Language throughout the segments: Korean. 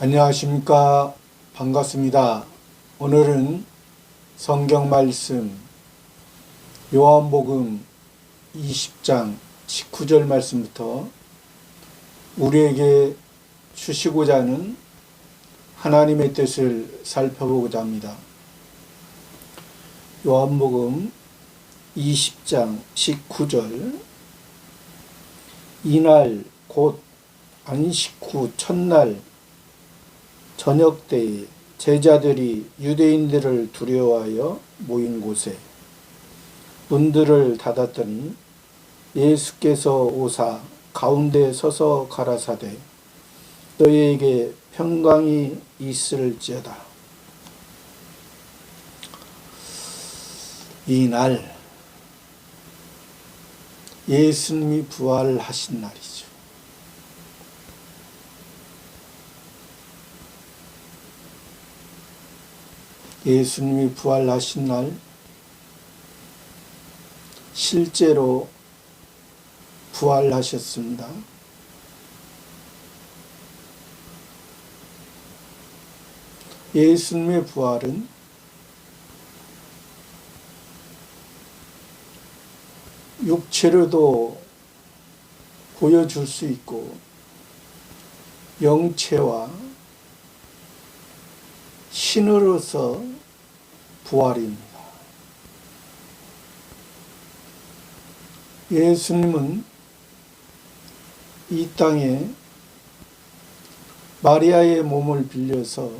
안녕하십니까. 반갑습니다. 오늘은 성경 말씀 요한복음 20장 19절 말씀부터 우리에게 주시고자 하는 하나님의 뜻을 살펴보고자 합니다. 요한복음 20장 19절 이날 곧 안식 후 첫날 저녁때에 제자들이 유대인들을 두려워하여 모인 곳에 문들을 닫았더니 예수께서 오사 가운데 서서 가라사대 너희에게 평강이 있을지어다. 이날 예수님이 부활하신 날이죠. 예수님이 부활하신 날 실제로 부활하셨습니다. 예수님의 부활은 육체로도 보여줄 수 있고 영체와 신으로서 부활입니다. 예수님은 이 땅에 마리아의 몸을 빌려서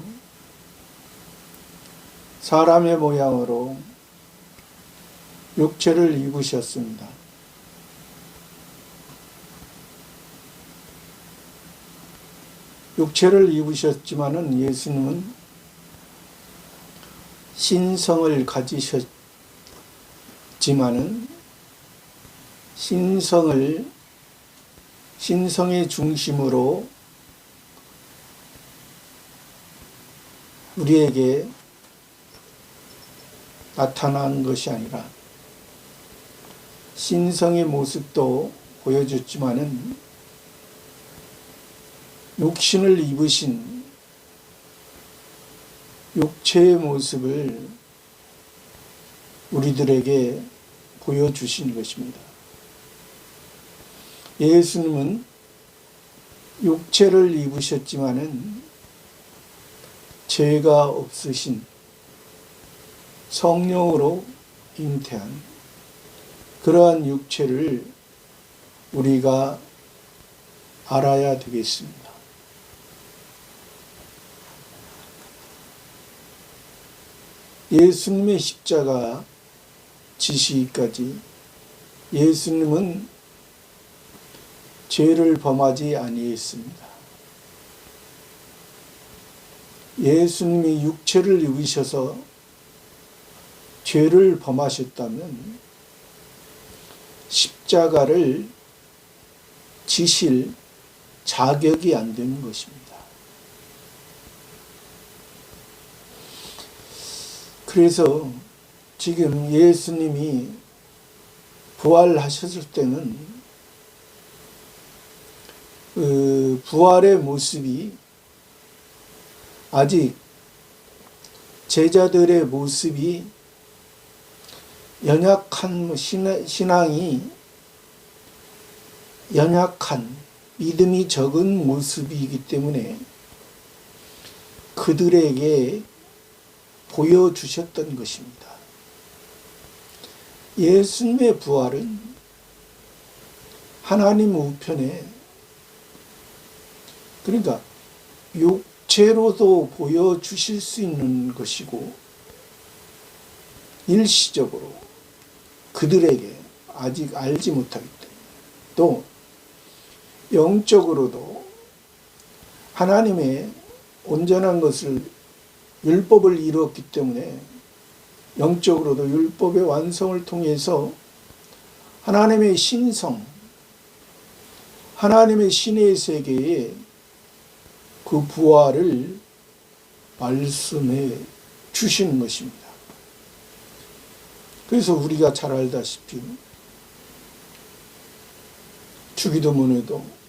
사람의 모양으로 육체를 입으셨습니다. 육체를 입으셨지만은 예수님은 신성을 가지셨지만은 신성의 중심으로 우리에게 나타난 것이 아니라 신성의 모습도 보여줬지만은 육신을 입으신 육체의 모습을 우리들에게 보여주신 것입니다. 예수님은 육체를 입으셨지만은 죄가 없으신 성령으로 잉태한 그러한 육체를 우리가 알아야 되겠습니다. 예수님의 십자가 지시기까지 예수님은 죄를 범하지 아니했습니다. 예수님이 육체를 입으셔서 죄를 범하셨다면 십자가를 지실 자격이 안 되는 것입니다. 그래서 지금 예수님이 부활하셨을 때는 그 부활의 모습이 아직 제자들의 모습이 연약한 신앙이 연약한 믿음이 적은 모습이기 때문에 그들에게 보여주셨던 것입니다. 예수님의 부활은 하나님 우편에 그러니까 육체로도 보여주실 수 있는 것이고 일시적으로 그들에게 아직 알지 못하기 때문에 또 영적으로도 하나님의 온전한 것을 율법을 이루었기 때문에 영적으로도 율법의 완성을 통해서 하나님의 신성, 하나님의 신의 세계에 그 부활을 말씀해 주시는 것입니다. 그래서 우리가 잘 알다시피 주기도문에도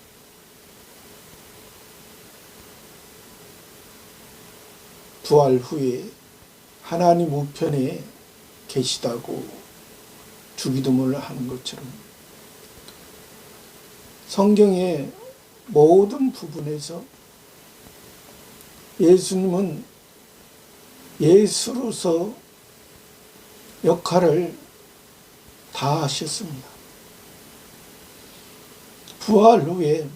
부활 후에 하나님 우편에 계시다고 주기도문을 하는 것처럼 성경의 모든 부분에서 예수님은 예수로서 역할을 다 하셨습니다. 부활 후에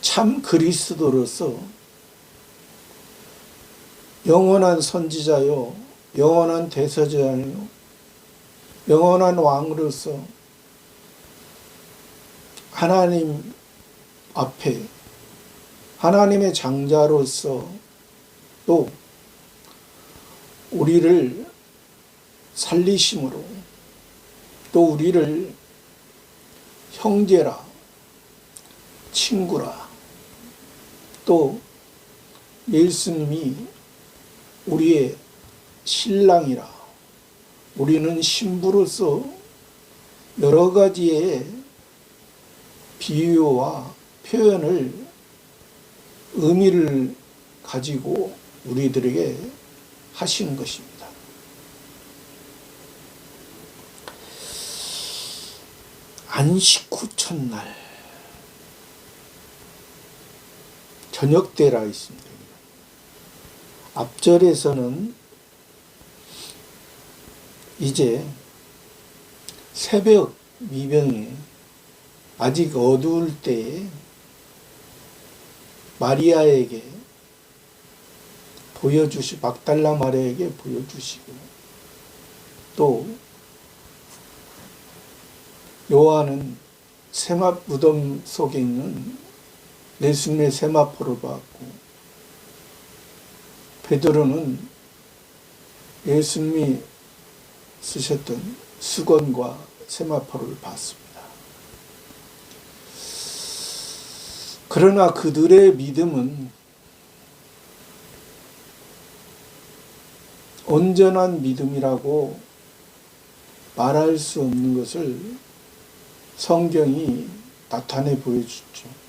참 그리스도로서 영원한 선지자요, 영원한 대서자요, 영원한 왕으로서 하나님 앞에 하나님의 장자로서 또 우리를 살리심으로 또 우리를 형제라, 친구라, 또 예수님이 우리의 신랑이라, 우리는 신부로서 여러 가지의 비유와 표현을 의미를 가지고 우리들에게 하시는 것입니다. 안식 후 첫날 저녁 때라 있습니다. 앞절에서는 이제 새벽 미명에 아직 어두울 때에 마리아에게 막달라 마리아에게 보여주시고 또 요한은 세마 무덤 속에 있는 예수님의 세마포를 봤고 베드로는 예수님이 쓰셨던 수건과 세마포를 봤습니다. 그러나 그들의 믿음은 온전한 믿음이라고 말할 수 없는 것을 성경이 나타내 보여주죠.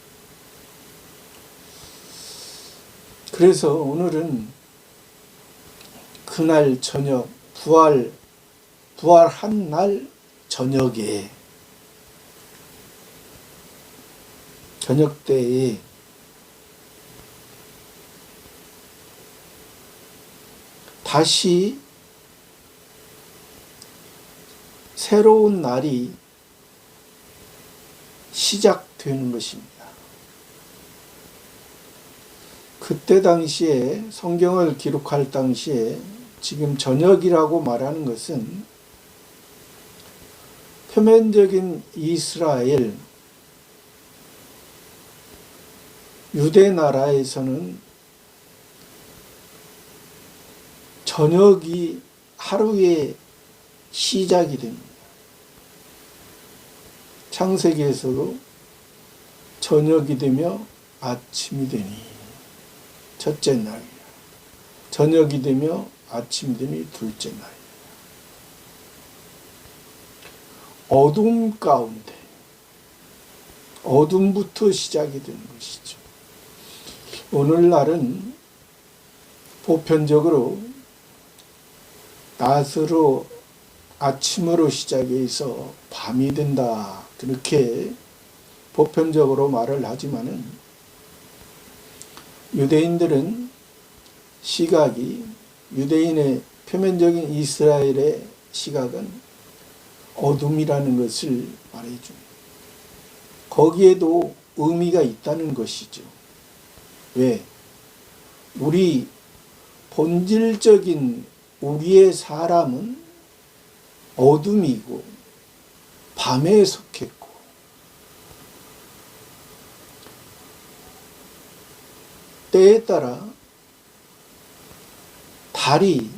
그래서 오늘은 그날 저녁, 부활한 날 저녁에, 저녁 때에 다시 새로운 날이 시작되는 것입니다. 그때 당시에 성경을 기록할 당시에 지금 저녁이라고 말하는 것은 표면적인 이스라엘, 유대 나라에서는 저녁이 하루의 시작이 됩니다. 창세기에서도 저녁이 되며 아침이 되니 첫째 날이라. 저녁이 되며 아침이 되니 둘째 날이라. 어둠 가운데, 어둠부터 시작이 되는 것이죠. 오늘날은 보편적으로 낮으로 아침으로 시작해서 밤이 된다, 그렇게 보편적으로 말을 하지만은 유대인들은 시각이, 유대인의 표면적인 이스라엘의 시각은 어둠이라는 것을 말해줍니다. 거기에도 의미가 있다는 것이죠. 왜? 우리 본질적인 우리의 사람은 어둠이고 밤에 속했고 때에 따라 달이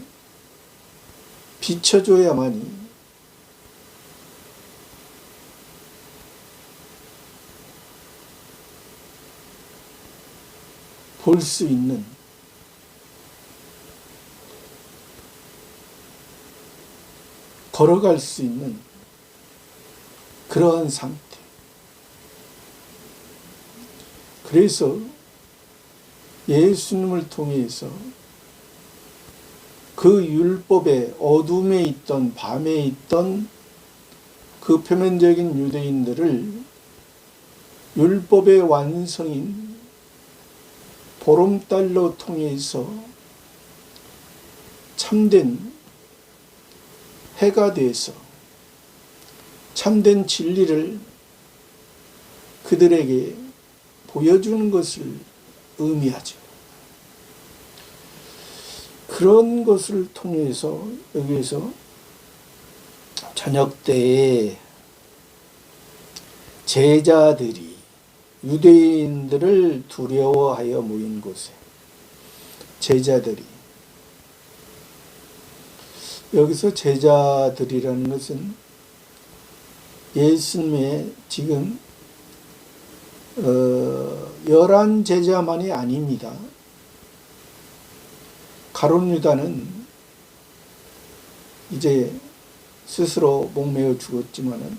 비춰줘야만이 볼 수 있는, 걸어갈 수 있는 그러한 상태. 그래서 예수님을 통해서 그 율법의 어둠에 있던, 밤에 있던 그 표면적인 유대인들을 율법의 완성인 보름달로 통해서 참된 해가 돼서 참된 진리를 그들에게 보여주는 것을 의미하죠. 그런 것을 통해서 여기에서 저녁 때에 제자들이 유대인들을 두려워하여 모인 곳에 제자들이, 여기서 제자들이라는 것은 예수님의 지금 11 제자만이 아닙니다. 가룟 유다는 이제 스스로 목매어 죽었지만은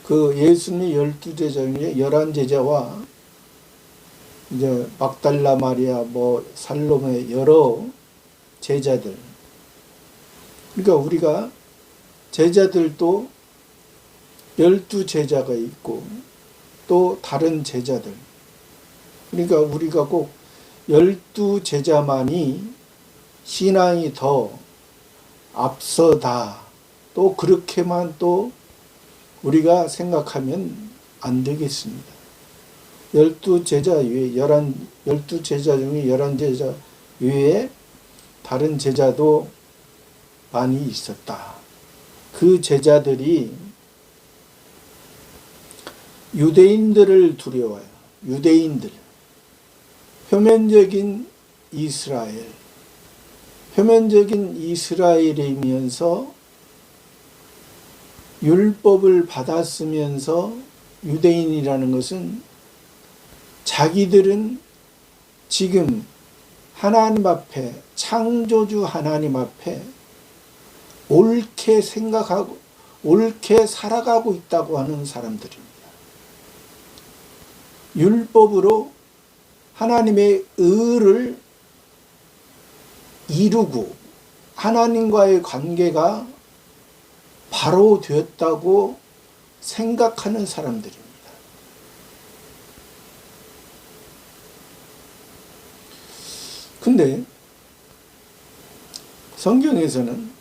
그 예수님의 12제자 중에 11제자와 이제 막달라 마리아, 살로메 여러 제자들. 그러니까 우리가 제자들도 12제자가 있고 또 다른 제자들. 그러니까 우리가 꼭 12제자만이 신앙이 더 앞서다, 또 그렇게만 또 우리가 생각하면 안 되겠습니다. 12제자 외에 12제자 중에 11제자 외에 다른 제자도 많이 있었다. 그 제자들이 유대인들을 두려워해요. 유대인들, 표면적인 이스라엘, 표면적인 이스라엘이면서 율법을 받았으면서 유대인이라는 것은 자기들은 지금 하나님 앞에, 창조주 하나님 앞에 옳게 생각하고 옳게 살아가고 있다고 하는 사람들입니다. 율법으로 하나님의 의를 이루고 하나님과의 관계가 바로 되었다고 생각하는 사람들입니다. 근데 성경에서는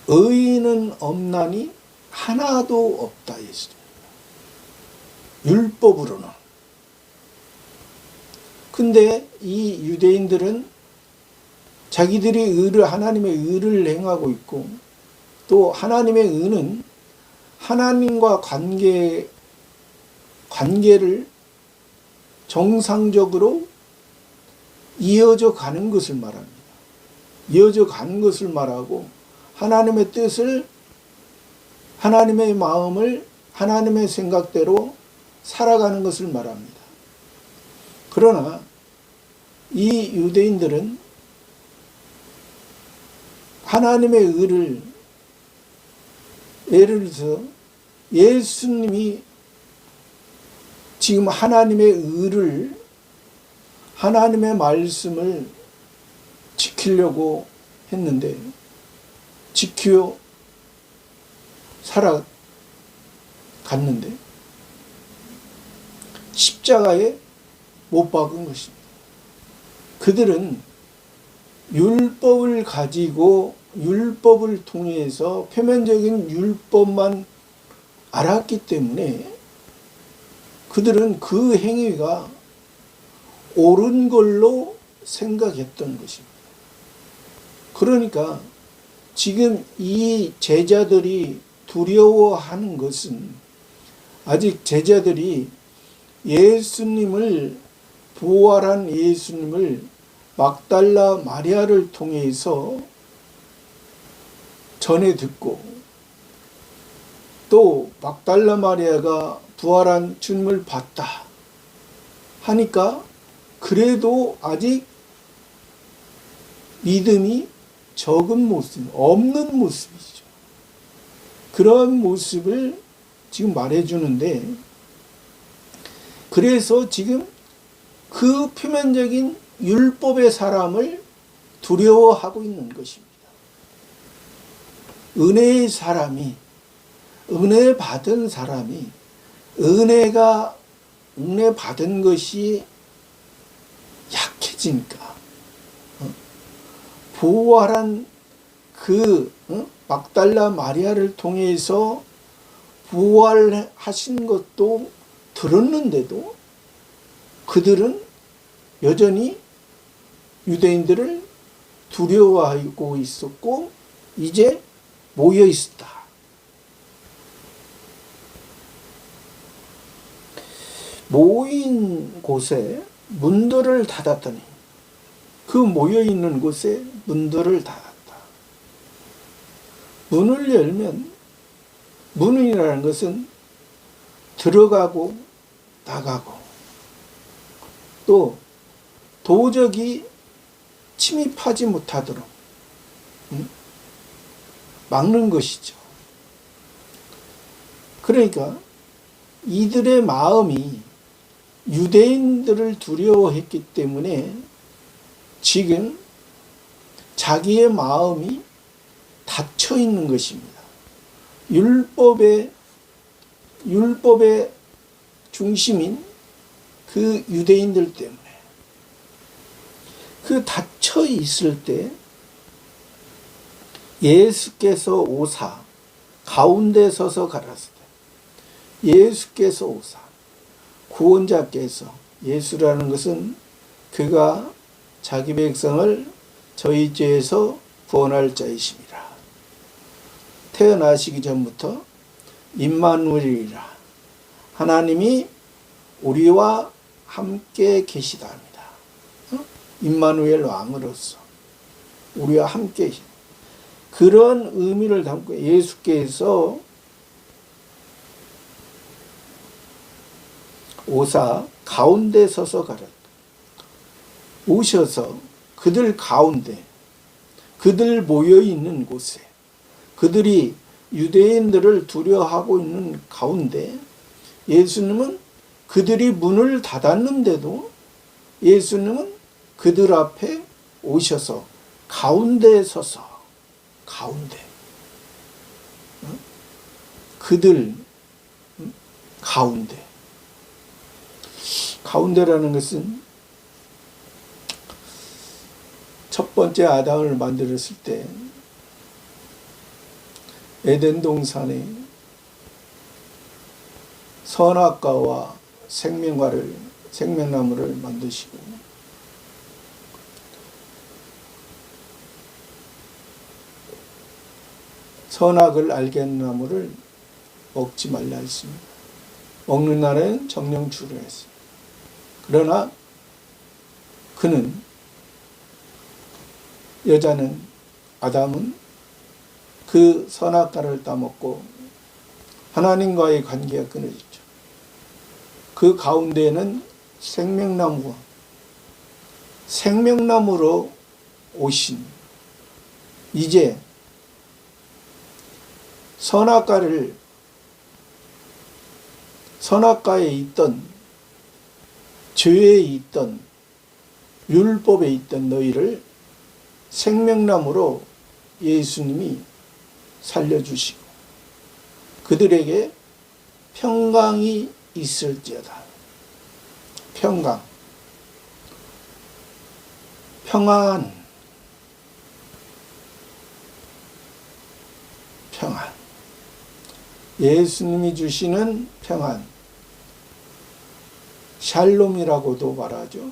의인은 없나니 하나도 없다 했습니다. 율법으로는. 근데 이 유대인들은 자기들이 하나님의 의를 행하고 있고, 또 하나님의 의는 하나님과 관계를 정상적으로 이어져 가는 것을 말합니다. 이어져 가는 것을 말하고, 하나님의 뜻을, 하나님의 마음을 하나님의 생각대로 살아가는 것을 말합니다. 그러나 이 유대인들은 하나님의 의를, 예를 들어서 예수님이 지금 하나님의 의를, 하나님의 말씀을 지키려고 했는데 지켜 살아갔는데 십자가에 못 박은 것입니다. 그들은 율법을 가지고 율법을 통해서 표면적인 율법만 알았기 때문에 그들은 그 행위가 옳은 걸로 생각했던 것입니다. 그러니까 지금 이 제자들이 두려워하는 것은, 아직 제자들이 예수님을, 부활한 예수님을 막달라 마리아를 통해서 전해 듣고, 또 막달라 마리아가 부활한 주님을 봤다 하니까 그래도 아직 믿음이 적은 모습, 없는 모습이죠. 그런 모습을 지금 말해주는데, 그래서 지금 그 표면적인 율법의 사람을 두려워하고 있는 것입니다. 은혜의 사람이, 은혜 받은 사람이, 은혜 받은 것이 약해지니까, 부활한 그 막달라 마리아를 통해서 부활하신 것도 들었는데도 그들은 여전히 유대인들을 두려워하고 있었고 이제 모여 있었다. 모인 곳에 문들을 닫았더니 그 모여 있는 곳에 문들을 닫았다. 문을 열면 문이라는 것은 들어가고 나가고 또 도적이 침입하지 못하도록 막는 것이죠. 그러니까 이들의 마음이 유대인들을 두려워했기 때문에 지금 자기의 마음이 닫혀 있는 것입니다. 율법의 중심인 그 유대인들 때문에 그 닫혀 있을 때 예수께서 오사 가운데 서서 가라사대 예수께서 오사 구원자께서 예수라는 것은 그가 자기 백성을 저희 죄에서 구원할 자이심이라. 태어나시기 전부터 임마누엘이라 하나님이 우리와 함께 계시다 합니다. 임마누엘 왕으로서 우리와 함께 그런 의미를 담고 예수께서 오사 가운데 서서 가라. 오셔서 그들 가운데 그들 모여 있는 곳에 그들이 유대인들을 두려워하고 있는 가운데 예수님은 그들이 문을 닫았는데도 예수님은 그들 앞에 오셔서 가운데 서서 가운데 그들 가운데라는 것은 첫 번째 아담을 만들었을 때 에덴 동산에 선악과와 생명나무를 만드시고 선악을 알게 하는 나무를 먹지 말라 했습니다. 먹는 날에는 정령주를 했습니다. 그러나 아담은 그 선악과를 따먹고 하나님과의 관계가 끊어졌죠. 그 가운데에는 생명나무로 오신 이제 선악과에 있던 죄에 있던 율법에 있던 너희를 생명나무로 예수님이 살려주시고 그들에게 평강이 있을지어다. 평강, 평안. 예수님이 주시는 평안, 샬롬이라고도 말하죠.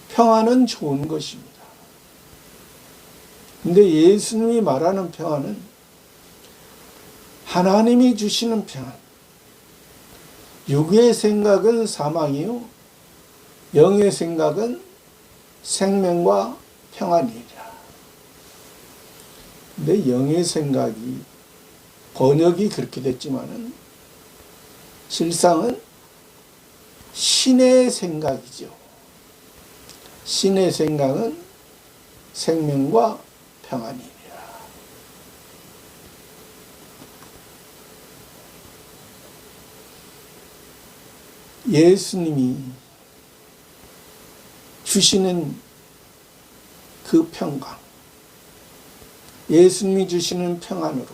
평안은 좋은 것입니다. 근데 예수님이 말하는 평안은 하나님이 주시는 평안. 육의 생각은 사망이요 영의 생각은 생명과 평안이라. 근데 영의 생각이 번역이 그렇게 됐지만은 실상은 신의 생각이죠. 신의 생각은 생명과 평안이니라. 예수님이 주시는 그 평강, 예수님이 주시는 평안으로,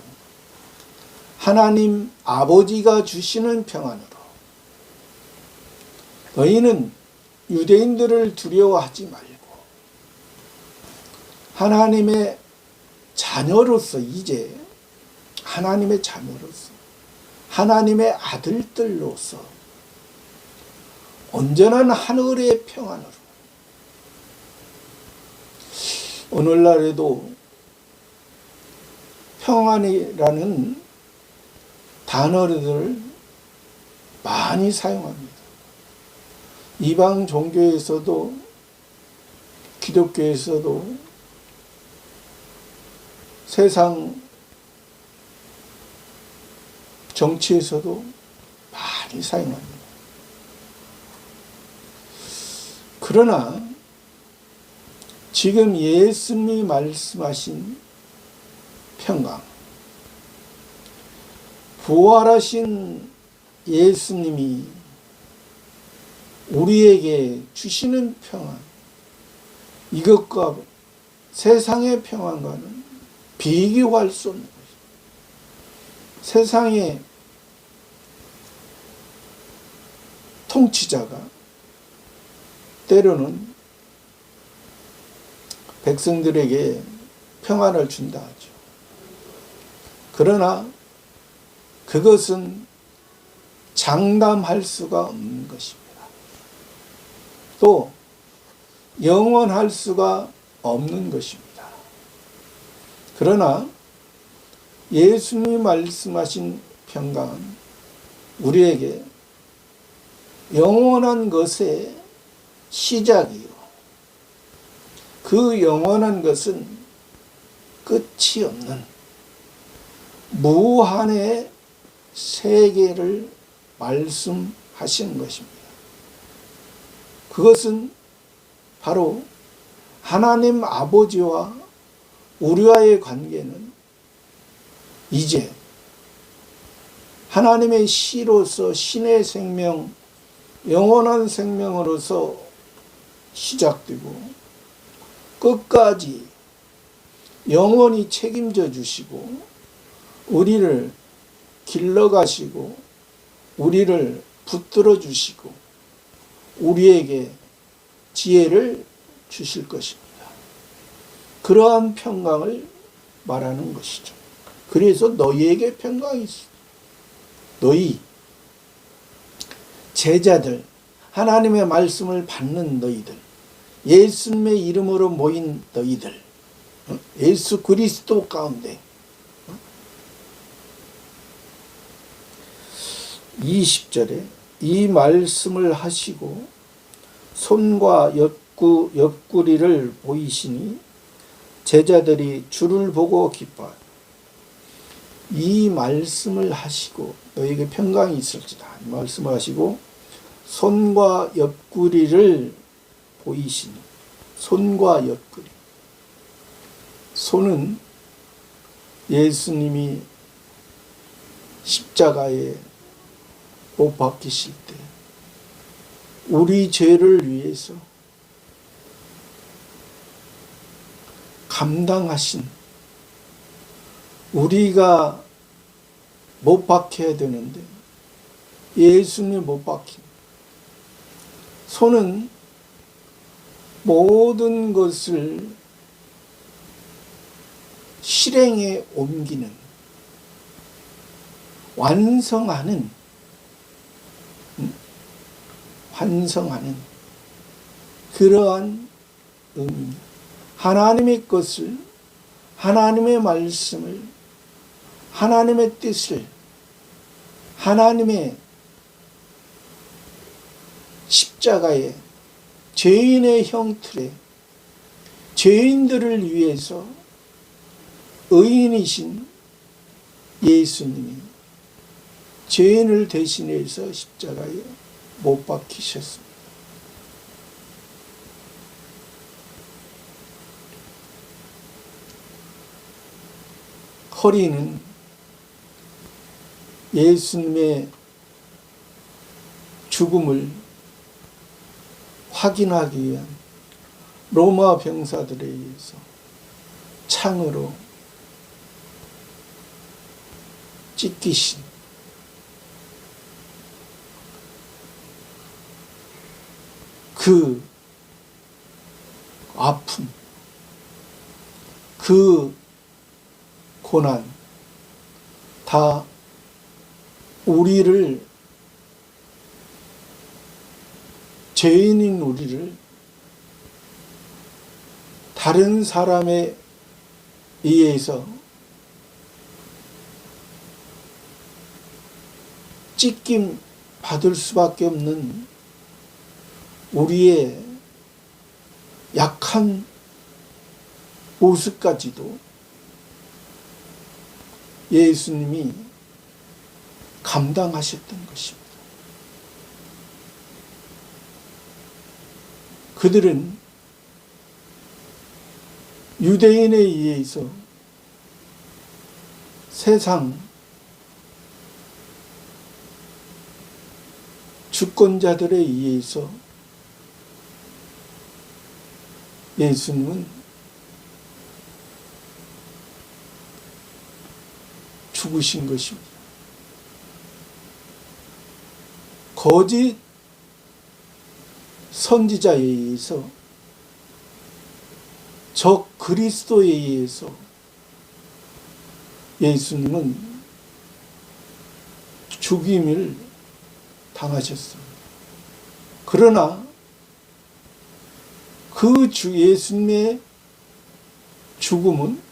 하나님 아버지가 주시는 평안으로 너희는 유대인들을 두려워하지 말고 하나님의 자녀로서, 이제 하나님의 자녀로서, 하나님의 아들들로서 온전한 하늘의 평안으로, 오늘날에도 평안이라는 단어를 많이 사용합니다. 이방 종교에서도 기독교에서도 세상 정치에서도 많이 사용합니다. 그러나 지금 예수님이 말씀하신 평강, 부활하신 예수님이 우리에게 주시는 평안, 이것과 세상의 평안과는 비교할 수 없는 것입니다. 세상의 통치자가 때로는 백성들에게 평안을 준다 하죠. 그러나 그것은 장담할 수가 없는 것입니다. 또 영원할 수가 없는 것입니다. 그러나 예수님이 말씀하신 평강은 우리에게 영원한 것의 시작이요, 그 영원한 것은 끝이 없는 무한의 세계를 말씀하시는 것입니다. 그것은 바로 하나님 아버지와 우리와의 관계는 이제 하나님의 시로서, 신의 생명, 영원한 생명으로서 시작되고 끝까지 영원히 책임져 주시고 우리를 길러가시고 우리를 붙들어 주시고 우리에게 지혜를 주실 것입니다. 그러한 평강을 말하는 것이죠. 그래서 너희에게 평강이 있어. 너희 제자들, 하나님의 말씀을 받는 너희들, 예수님의 이름으로 모인 너희들, 예수 그리스도 가운데 20절에 이 말씀을 하시고 손과 옆구리를 보이시니 제자들이 주를 보고 기뻐하여 이 말씀을 하시고 너에게 평강이 있을지다 말씀을 하시고 손과 옆구리를 보이시니, 손과 옆구리, 손은 예수님이 십자가에 못 박히실 때 우리 죄를 위해서 감당하신, 우리가 못 박혀야 되는데 예수님이 못 박힌 손은 모든 것을 실행에 옮기는, 완성하는 그러한 의미입니다. 하나님의 것을, 하나님의 말씀을, 하나님의 뜻을, 하나님의 십자가의 죄인의 형틀에 죄인들을 위해서 의인이신 예수님이 죄인을 대신해서 십자가에 못 박히셨습니다. 허리는 예수님의 죽음을 확인하기 위한 로마 병사들에 의해서 창으로 찢기신 그 아픔, 그 고난, 다 우리를, 죄인인 우리를 다른 사람에 의해서 찢김 받을 수밖에 없는 우리의 약한 모습까지도 예수님이 감당하셨던 것입니다. 그들은 유대인에 의해서 세상 주권자들에 의해서 예수님은 죽으신 것입니다. 거짓 선지자에 의해서, 적 그리스도에 의해서 예수님은 죽임을 당하셨습니다. 그러나 그 주 예수님의 죽음은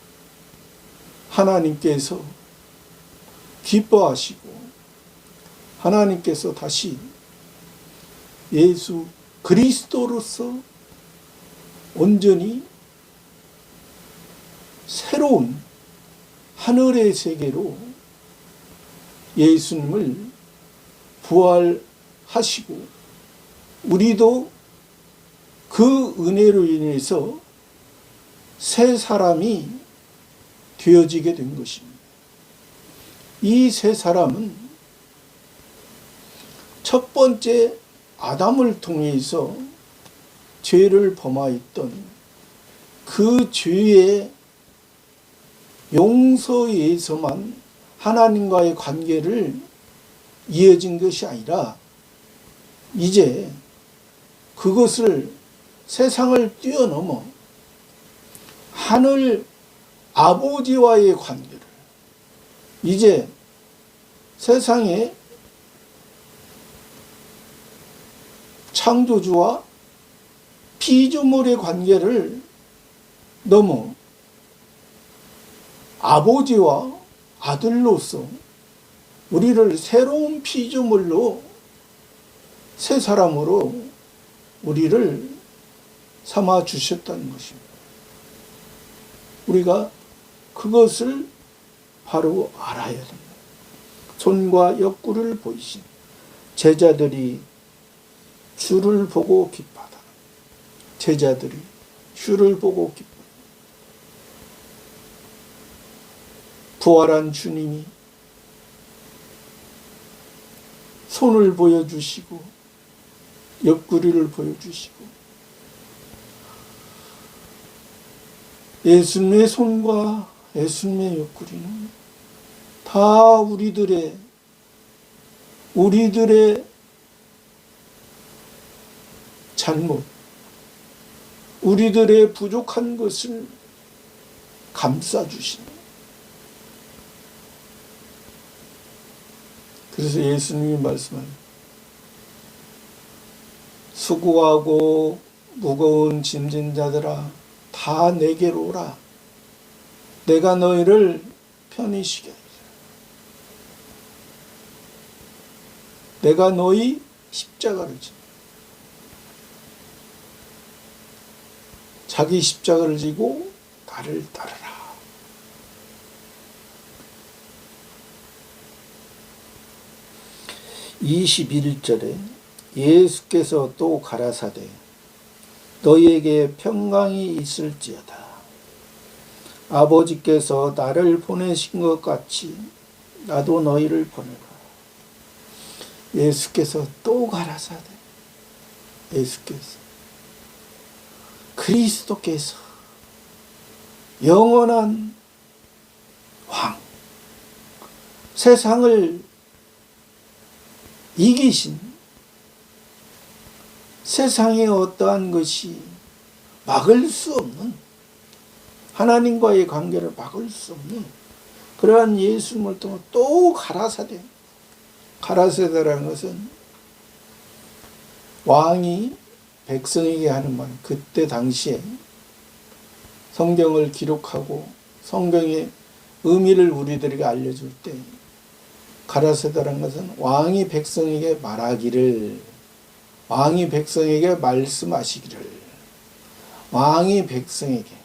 하나님께서 기뻐하시고 하나님께서 다시 예수 그리스도로서 온전히 새로운 하늘의 세계로 예수님을 부활하시고 우리도 그 은혜로 인해서 새 사람이 되어지게 된 것입니다. 이 새 사람은 첫 번째 아담을 통해서 죄를 범하였던 그 죄의 용서에서만 하나님과의 관계를 이어진 것이 아니라 이제 그것을 세상을 뛰어넘어 하늘 아버지와의 관계를, 이제 세상의 창조주와 피조물의 관계를 넘어 아버지와 아들로서 우리를 새로운 피조물로, 새 사람으로 우리를 삼아 주셨다는 것입니다. 우리가 그것을 바로 알아야 됩니다. 손과 옆구리를 보이신 제자들이 주를 보고 기뻐하다. 제자들이 주를 보고 기뻐. 부활한 주님이 손을 보여주시고 옆구리를 보여주시고, 예수님의 손과 예수님의 옆구리는 다 우리들의 잘못, 우리들의 부족한 것을 감싸주십니다. 그래서 예수님이 말씀합니다. 수고하고 무거운 짐진 자들아 다 내게로 오라. 내가 너희를 편히 쉬게 하리라. 내가 너희 십자가를 지. 자기 십자가를 지고 나를 따르라. (21절에) 예수께서 또 가라사대 너희에게 평강이 있을지어다. 아버지께서 나를 보내신 것 같이 나도 너희를 보내라. 예수께서 또 가라사대, 예수께서, 그리스도께서 영원한 왕, 세상을 이기신, 세상의 어떠한 것이 막을 수 없는, 하나님과의 관계를 막을 수 없는 그러한 예수님을 통해 또 가라사대. 가라사대라는 것은 왕이 백성에게 하는 말, 그때 당시에 성경을 기록하고 성경의 의미를 우리들에게 알려줄 때, 가라사대라는 것은 왕이 백성에게 말하기를, 왕이 백성에게 말씀하시기를, 왕이 백성에게,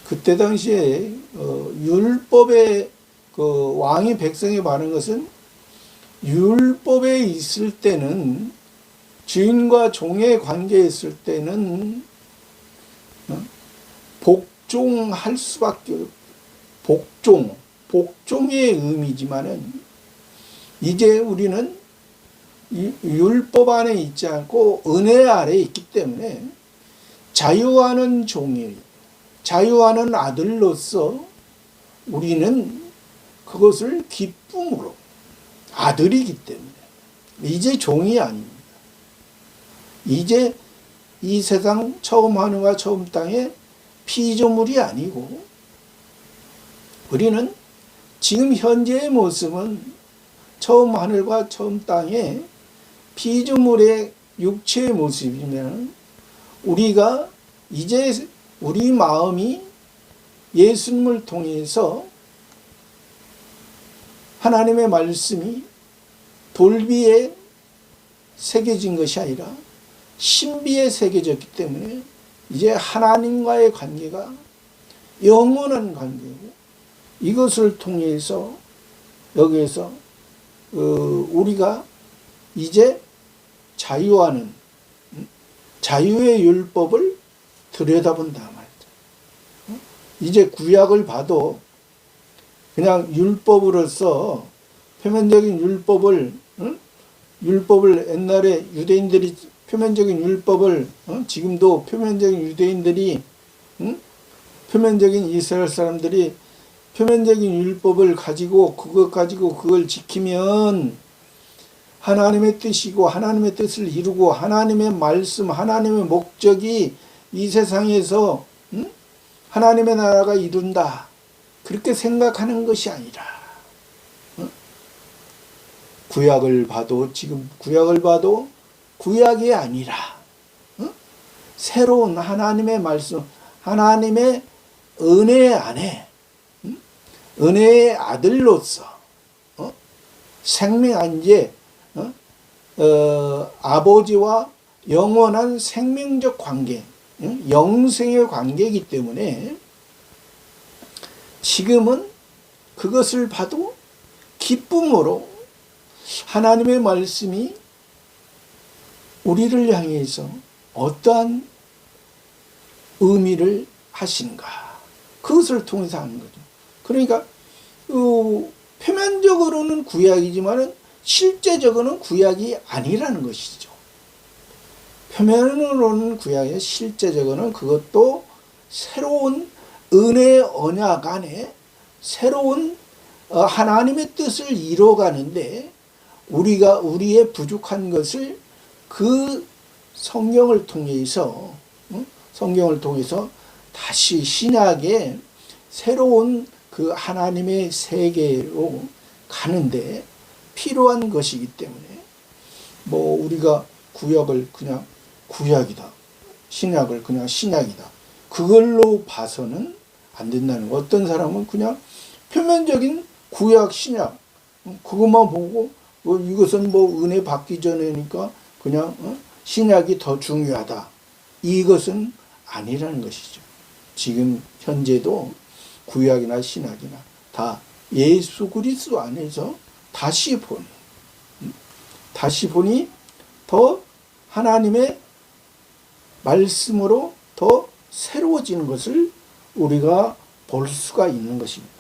그때 당시에 율법의 그 왕이 백성에게 말하는 것은, 율법에 있을 때는, 주인과 종의 관계에 있을 때는 복종할 수밖에, 복종의 의미지만은, 이제 우리는 율법 안에 있지 않고 은혜 아래에 있기 때문에 자유하는 종이, 자유하는 아들로서 우리는 그것을 기쁨으로, 아들이기 때문에 이제 종이 아닙니다. 이제 이 세상 처음 하늘과 처음 땅의 피조물이 아니고, 우리는 지금 현재의 모습은 처음 하늘과 처음 땅의 피조물의 육체의 모습이면, 우리가 이제 우리 마음이 예수님을 통해서 하나님의 말씀이 돌비에 새겨진 것이 아니라 신비에 새겨졌기 때문에, 이제 하나님과의 관계가 영원한 관계고, 이것을 통해서 여기에서 우리가 이제 자유하는, 자유의 율법을 들여다본다 말이죠. 이제 구약을 봐도 그냥 율법으로서, 표면적인 율법을, 율법을 옛날에 유대인들이 표면적인 율법을, 지금도 표면적인 유대인들이, 표면적인 이스라엘 사람들이 표면적인 율법을 가지고 그걸 지키면 하나님의 뜻이고 하나님의 뜻을 이루고 하나님의 말씀, 하나님의 목적이 이 세상에서 하나님의 나라가 이룬다, 그렇게 생각하는 것이 아니라, 구약을 봐도, 지금 구약을 봐도 구약이 아니라 새로운 하나님의 말씀, 하나님의 은혜 안에, 은혜의 아들로서 생명, 이제 아버지와 영원한 생명적 관계, 영생의 관계이기 때문에 지금은 그것을 봐도 기쁨으로 하나님의 말씀이 우리를 향해서 어떠한 의미를 하신가, 그것을 통해서 하는 거죠. 그러니까 표면적으로는 구약이지만 실제적으로는 구약이 아니라는 것이죠. 표면으로는 구약이, 실제적으로는 그것도 새로운 은혜의 언약 안에 새로운 하나님의 뜻을 이뤄가는데, 우리가 우리의 부족한 것을 그 성경을 통해서 다시 신약의 새로운 그 하나님의 세계로 가는데 필요한 것이기 때문에, 우리가 구약을 그냥 구약이다, 신약을 그냥 신약이다, 그걸로 봐서는 안 된다는 거. 어떤 사람은 그냥 표면적인 구약, 신약 그것만 보고 이것은 은혜 받기 전에니까 그냥 신약이 더 중요하다, 이것은 아니라는 것이죠. 지금 현재도 구약이나 신약이나 다 예수 그리스도 안에서 다시 보니 더 하나님의 말씀으로 더 새로워지는 것을 우리가 볼 수가 있는 것입니다.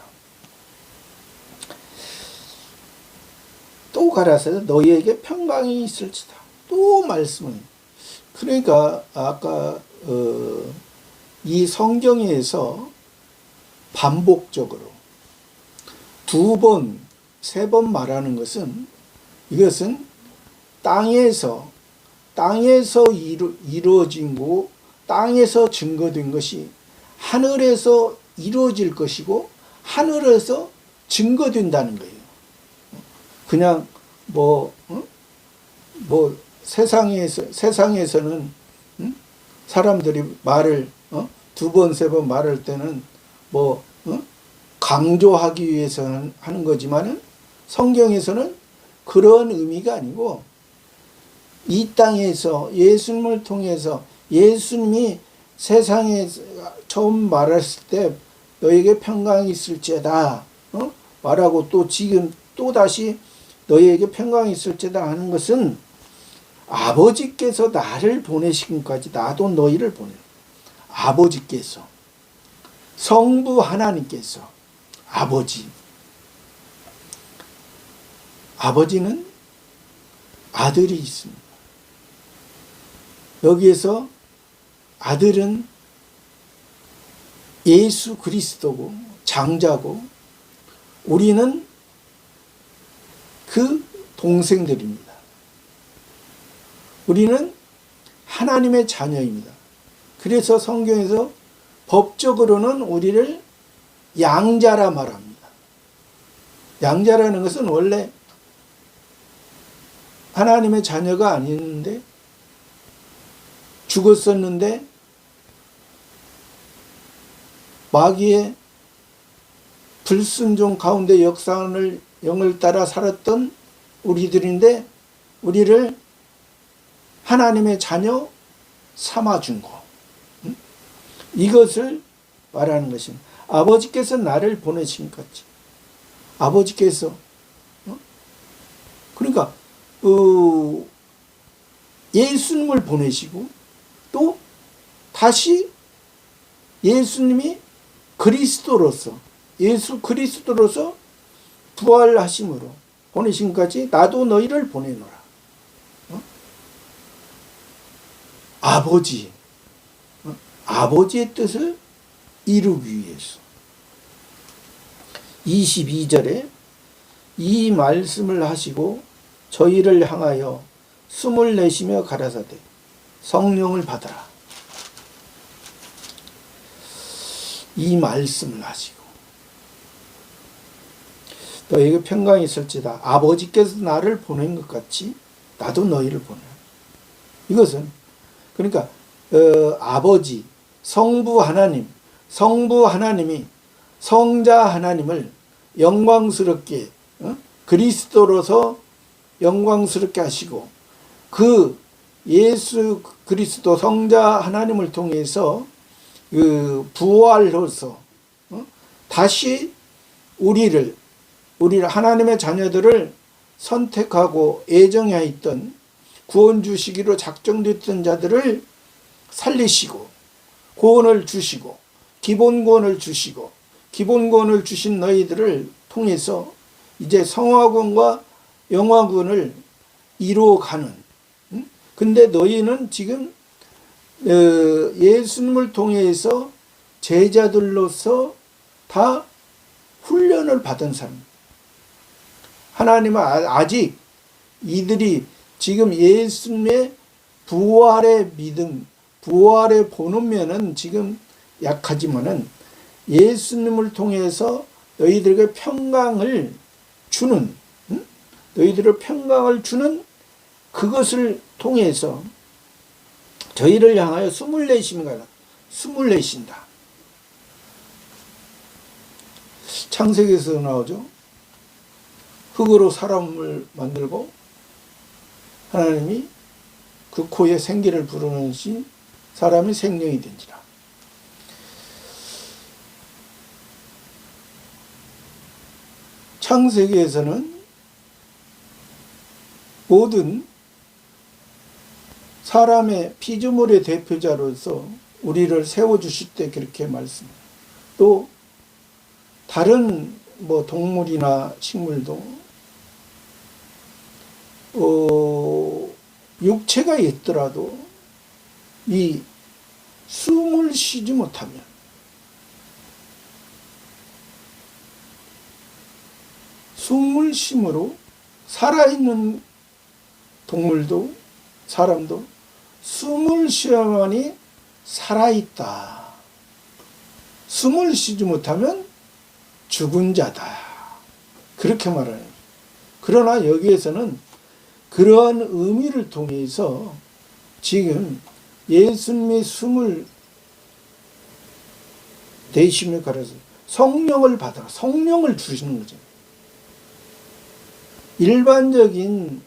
또 가라사대 너희에게 평강이 있을지다. 또 말씀을. 그러니까 아까 이 성경에서 반복적으로 두 번, 세 번 말하는 것은 이것은 땅에서 이루어진 거, 땅에서 증거된 것이 하늘에서 이루어질 것이고 하늘에서 증거된다는 거예요. 그냥 세상에서는 사람들이 말을 두 번, 세 번 말할 때는 강조하기 위해서 하는 거지만은 성경에서는 그런 의미가 아니고 이 땅에서 예수님을 통해서 예수님이 세상에 처음 말했을 때 너에게 평강이 있을지어다 말하고 또 지금 또 다시 너희에게 평강이 있을지어다 하는 것은 아버지께서 나를 보내시기까지 나도 너희를 보내. 아버지께서 성부 하나님께서 아버지는 아들이 있습니다. 여기에서 아들은 예수 그리스도고 장자고 우리는 그 동생들입니다. 우리는 하나님의 자녀입니다. 그래서 성경에서 법적으로는 우리를 양자라 말합니다. 양자라는 것은 원래 하나님의 자녀가 아닌데 죽었었는데 마귀의 불순종 가운데 역사를 영을 따라 살았던 우리들인데 우리를 하나님의 자녀 삼아준 거. 이것을 말하는 것입니다. 아버지께서 나를 보내신 것같이 아버지께서 그러니까 예수님을 보내시고 또 다시 예수님이 예수 그리스도로서 부활하심으로 보내신 것까지 나도 너희를 보내노라. 아버지의 뜻을 이루기 위해서 22절에 이 말씀을 하시고 저희를 향하여 숨을 내쉬며 가라사대 성령을 받으라. 이 말씀을 하시고 너에게 평강이 있을지다. 아버지께서 나를 보낸 것 같이 나도 너희를 보내. 이것은 그러니까 아버지 성부 하나님이 성자 하나님을 영광스럽게 그리스도로서 영광스럽게 하시고 그 예수 그리스도 성자 하나님을 통해서 그 부활로서 다시 우리를 하나님의 자녀들을 선택하고 애정하였던 구원 주시기로 작정됐던 자들을 살리시고 구원을 주시고 기본 구원을 주시고 기본 구원을 주신 너희들을 통해서 이제 성화군과 영화군을 이루어가는. 근데 너희는 지금 예수님을 통해서 제자들로서 다 훈련을 받은 사람. 하나님은 아직 이들이 지금 예수님의 부활의 믿음, 부활의 보는 면은 지금 약하지만은 예수님을 통해서 너희들에게 평강을 주는, 너희들을 평강을 주는 그것을 통해서 저희를 향하여 숨을 내쉰다. 창세기에서 나오죠. 흙으로 사람을 만들고 하나님이 그 코에 생기를 불어넣으신 사람이 생명이 된지라. 창세기에서는 모든 사람의 피조물의 대표자로서 우리를 세워주실 때 그렇게 말씀합니다. 또 다른 동물이나 식물도 육체가 있더라도 이 숨을 쉬지 못하면 숨을 쉼으로 살아있는 동물도 사람도 숨을 쉬어야만이 살아있다. 숨을 쉬지 못하면 죽은 자다. 그렇게 말하는 거예요. 그러나 여기에서는 그러한 의미를 통해서 지금 예수님의 숨을 내쉬며 가라서 성령을 받아라. 성령을 주시는 거죠. 일반적인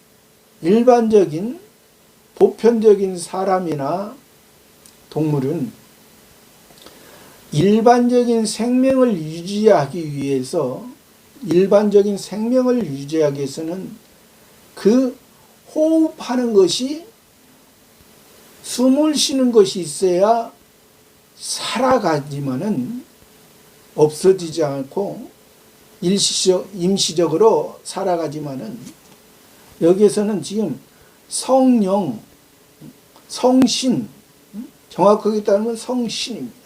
보편적인 사람이나 동물은 일반적인 생명을 유지하기 위해서는 그 호흡하는 것이 숨을 쉬는 것이 있어야 살아가지만은 없어지지 않고 임시적으로 살아가지만은 여기에서는 지금 성령, 성신, 정확하게 따르면 성신입니다.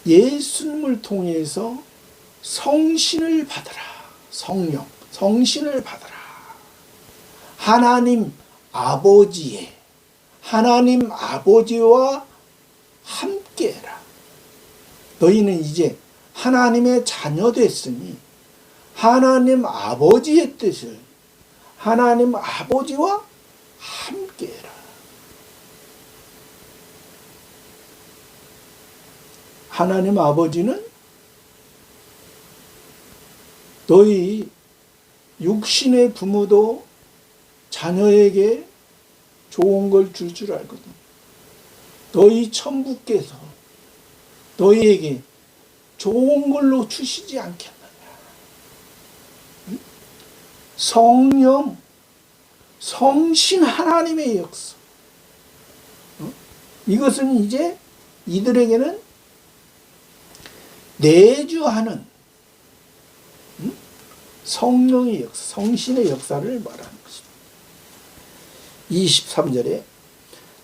예수님을 통해서 성신을 받아라. 성령, 성신을 받아라. 하나님 아버지와 함께해라. 너희는 이제 하나님의 자녀 됐으니 하나님 아버지의 뜻을 하나님 아버지와 함께해라. 하나님 아버지는 너희 육신의 부모도 자녀에게 좋은 걸 줄 알거든. 너희 천부께서 너희에게 좋은 걸로 주시지 않겠느냐. 성령, 성신 하나님의 역사. 이것은 이제 이들에게는 내주하는 성령의 역사, 성신의 역사를 말하는 것입니다. 23절에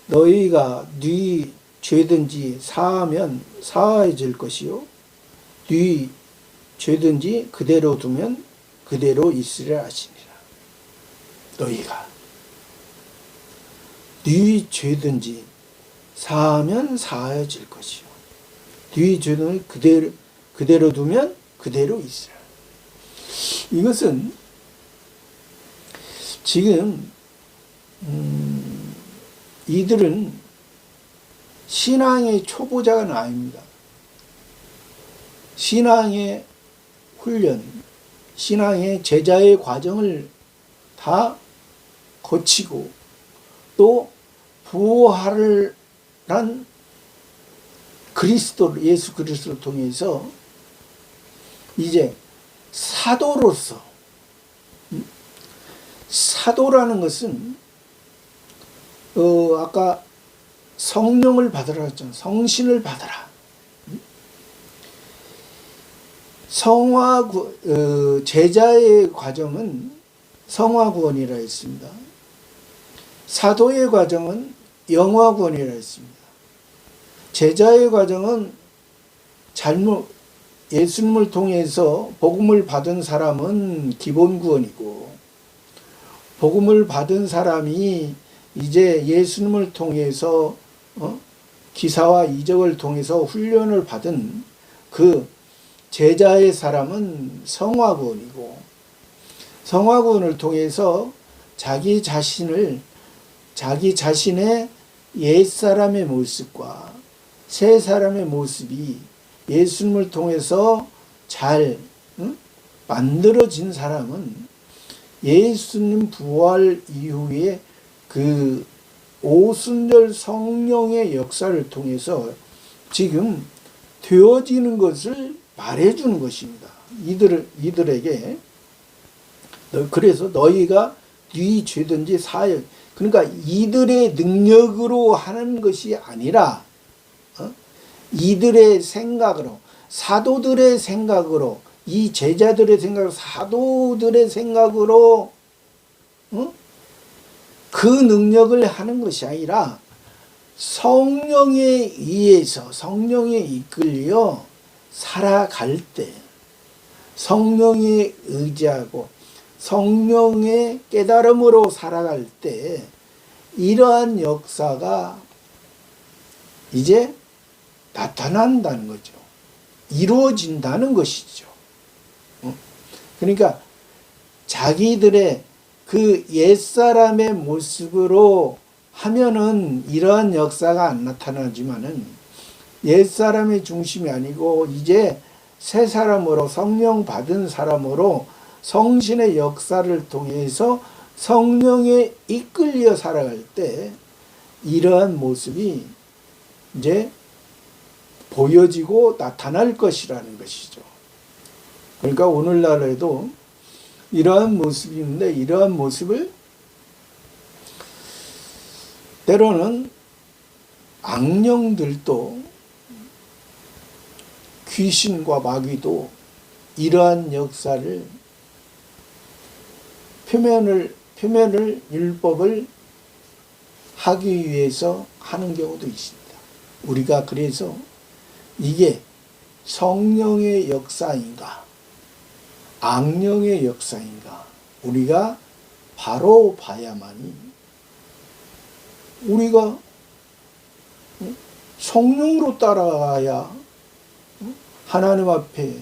너희가 네 죄든지 사하면 사해질 것이요 네 죄든지 그대로 두면 그대로 있으리라 하시니라. 너희가 네 죄든지 사하면 사해질 것이요 네 죄는 그대로 두면 그대로 있으리라. 이것은 지금 이들은 신앙의 초보자가 아닙니다. 신앙의 훈련, 신앙의 제자의 과정을 다 거치고 또 부활을 한 그리스도, 예수 그리스도를 통해서 이제 사도로서, 사도라는 것은 아까 성령을 받으라 했잖아요. 성신을 받아라. 제자의 과정은 성화구원이라 했습니다. 사도의 과정은 영화구원이라 했습니다. 제자의 과정은 예수님을 통해서 복음을 받은 사람은 기본구원이고, 복음을 받은 사람이 이제 예수님을 통해서 기사와 이적을 통해서 훈련을 받은 그 제자의 사람은 성화구원이고, 성화구원을 통해서 자기 자신의 옛사람의 모습과 새 사람의 모습이 예수님을 통해서 잘 만들어진 사람은 예수님 부활 이후에 그 오순절 성령의 역사를 통해서 지금 되어지는 것을 말해주는 것입니다. 이들에게. 그래서 너희가 네 죄든지 사하여, 그러니까 이들의 능력으로 하는 것이 아니라 이들의 생각으로, 사도들의 생각으로, 이 제자들의 생각, 사도들의 생각으로 그 능력을 하는 것이 아니라 성령에 의해서 성령에 이끌려 살아갈 때, 성령에 의지하고 성령의 깨달음으로 살아갈 때 이러한 역사가 이제 나타난다는 거죠. 이루어진다는 것이죠. 그러니까 자기들의 그 옛사람의 모습으로 하면은 이러한 역사가 안 나타나지만은 옛사람의 중심이 아니고 이제 새 사람으로 성령 받은 사람으로 성신의 역사를 통해서 성령에 이끌려 살아갈 때 이러한 모습이 이제 보여지고 나타날 것이라는 것이죠. 그러니까 오늘날에도 이러한 모습이 있는데 이러한 모습을 때로는 악령들도 귀신과 마귀도 이러한 역사를 표면을 율법을 하기 위해서 하는 경우도 있습니다. 우리가 그래서 이게 성령의 역사인가 악령의 역사인가 우리가 바로 봐야만이 우리가 성령으로 따라가야 하나님 앞에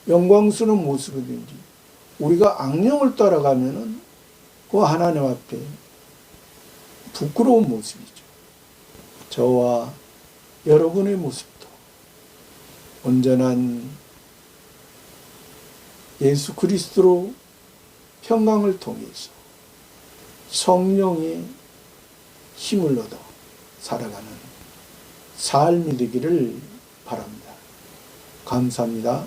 영광스러운 모습이든지 우리가 악령을 따라가면은 그 하나님 앞에 부끄러운 모습이죠. 저와 여러분의 모습도 온전한 예수 그리스도로 평강을 통해서 성령의 힘을 얻어 살아가는 삶이 되기를 바랍니다. 감사합니다.